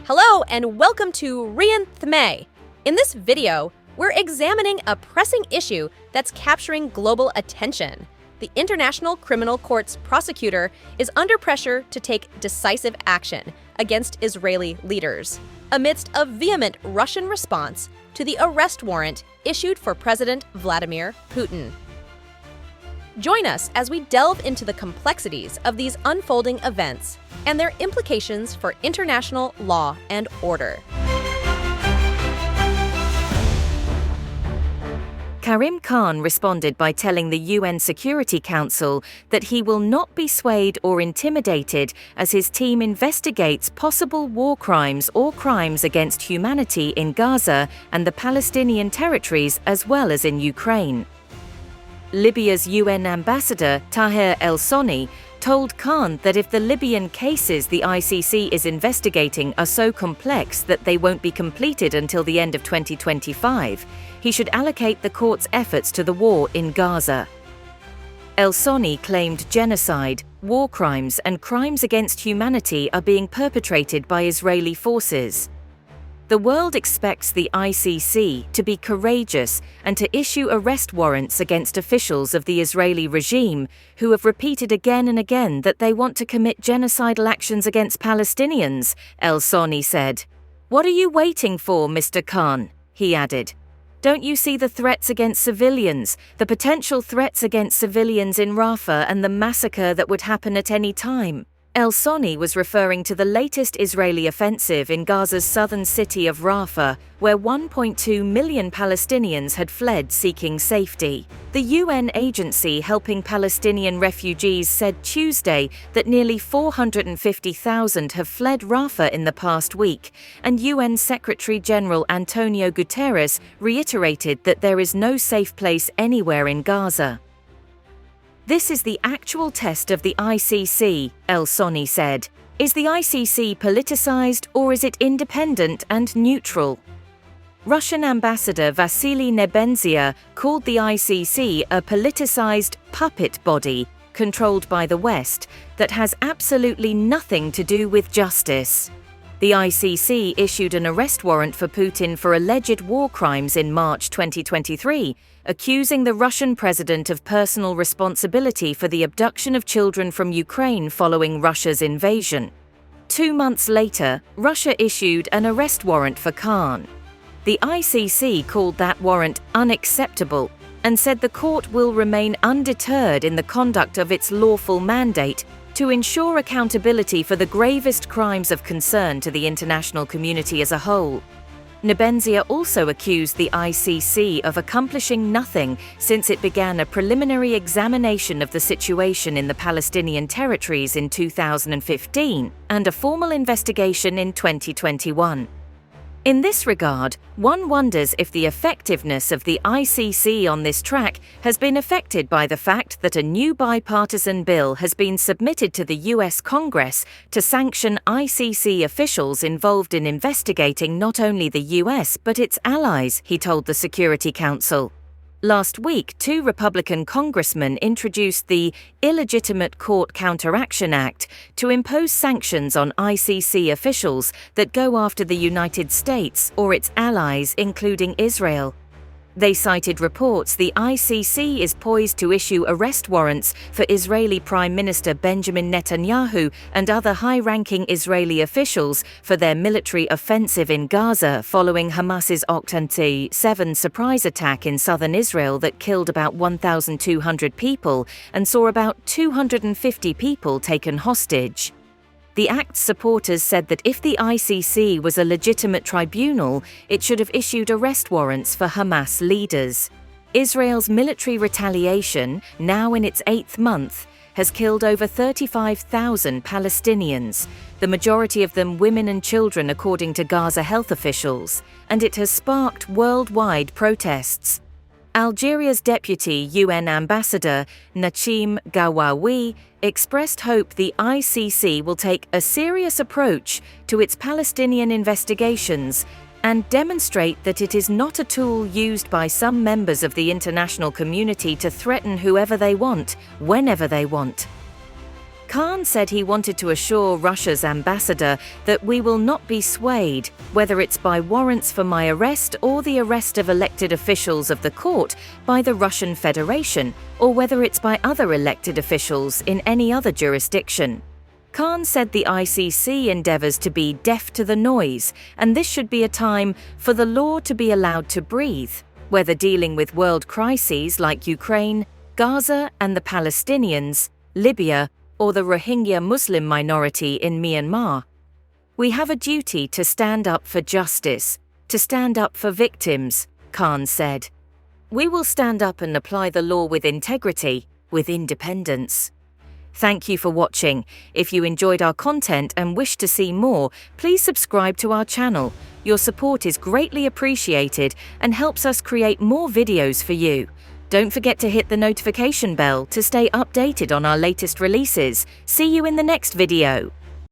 Hello and welcome to Intensify. In this video, we're examining a pressing issue that's capturing global attention. The International Criminal Court's prosecutor is under pressure to take decisive action against Israeli leaders, amidst a vehement Russian response to the arrest warrant issued for President Vladimir Putin. Join us as we delve into the complexities of these unfolding events and their implications for international law and order. Karim Khan responded by telling the UN Security Council that he will not be swayed or intimidated as his team investigates possible war crimes or crimes against humanity in Gaza and the Palestinian territories as well as in Ukraine. Libya's UN ambassador, Taher El-Soni, told Khan that if the Libyan cases the ICC is investigating are so complex that they won't be completed until the end of 2025, he should allocate the court's efforts to the war in Gaza. El-Soni claimed genocide, war crimes, and crimes against humanity are being perpetrated by Israeli forces. The world expects the ICC to be courageous and to issue arrest warrants against officials of the Israeli regime who have repeated again and again that they want to commit genocidal actions against Palestinians, El-Soni said. "What are you waiting for, Mr. Khan?" he added. "Don't you see the threats against civilians, the potential threats against civilians in Rafah and the massacre that would happen at any time?" El-Soni was referring to the latest Israeli offensive in Gaza's southern city of Rafah, where 1.2 million Palestinians had fled seeking safety. The UN agency helping Palestinian refugees said Tuesday that nearly 450,000 have fled Rafah in the past week, and UN Secretary-General Antonio Guterres reiterated that there is no safe place anywhere in Gaza. "This is the actual test of the ICC," El-Soni said. "Is the ICC politicized or is it independent and neutral?" Russian Ambassador Vasily Nebenzia called the ICC a politicized puppet body controlled by the West that has absolutely nothing to do with justice. The ICC issued an arrest warrant for Putin for alleged war crimes in March 2023, accusing the Russian president of personal responsibility for the abduction of children from Ukraine following Russia's invasion. 2 months later, Russia issued an arrest warrant for Khan. The ICC called that warrant unacceptable and said the court will remain undeterred in the conduct of its lawful mandate to ensure accountability for the gravest crimes of concern to the international community as a whole. Nebenzia also accused the ICC of accomplishing nothing since it began a preliminary examination of the situation in the Palestinian territories in 2015 and a formal investigation in 2021. In this regard, one wonders if the effectiveness of the ICC on this track has been affected by the fact that a new bipartisan bill has been submitted to the US Congress to sanction ICC officials involved in investigating not only the US but its allies, he told the Security Council. Last week, 2 Republican congressmen introduced the Illegitimate Court Counteraction Act to impose sanctions on ICC officials that go after the United States or its allies, including Israel. They cited reports the ICC is poised to issue arrest warrants for Israeli Prime Minister Benjamin Netanyahu and other high-ranking Israeli officials for their military offensive in Gaza following Hamas's October 7 surprise attack in southern Israel that killed about 1,200 people and saw about 250 people taken hostage. The act's supporters said that if the ICC was a legitimate tribunal, it should have issued arrest warrants for Hamas leaders. Israel's military retaliation, now in its 8th month, has killed over 35,000 Palestinians, the majority of them women and children according to Gaza health officials, and it has sparked worldwide protests. Algeria's deputy UN ambassador, Nachim Gawawi, expressed hope the ICC will take a serious approach to its Palestinian investigations and demonstrate that it is not a tool used by some members of the international community to threaten whoever they want, whenever they want. Khan said he wanted to assure Russia's ambassador that we will not be swayed, whether it's by warrants for my arrest or the arrest of elected officials of the court by the Russian Federation, or whether it's by other elected officials in any other jurisdiction. Khan said the ICC endeavours to be deaf to the noise, and this should be a time for the law to be allowed to breathe, whether dealing with world crises like Ukraine, Gaza and the Palestinians, Libya, or the Rohingya Muslim minority in Myanmar. We have a duty to stand up for justice, to stand up for victims, Khan said. We will stand up and apply the law with integrity, with independence. Thank you for watching. If you enjoyed our content and wish to see more, please subscribe to our channel. Your support is greatly appreciated and helps us create more videos for you. Don't forget to hit the notification bell to stay updated on our latest releases. See you in the next video.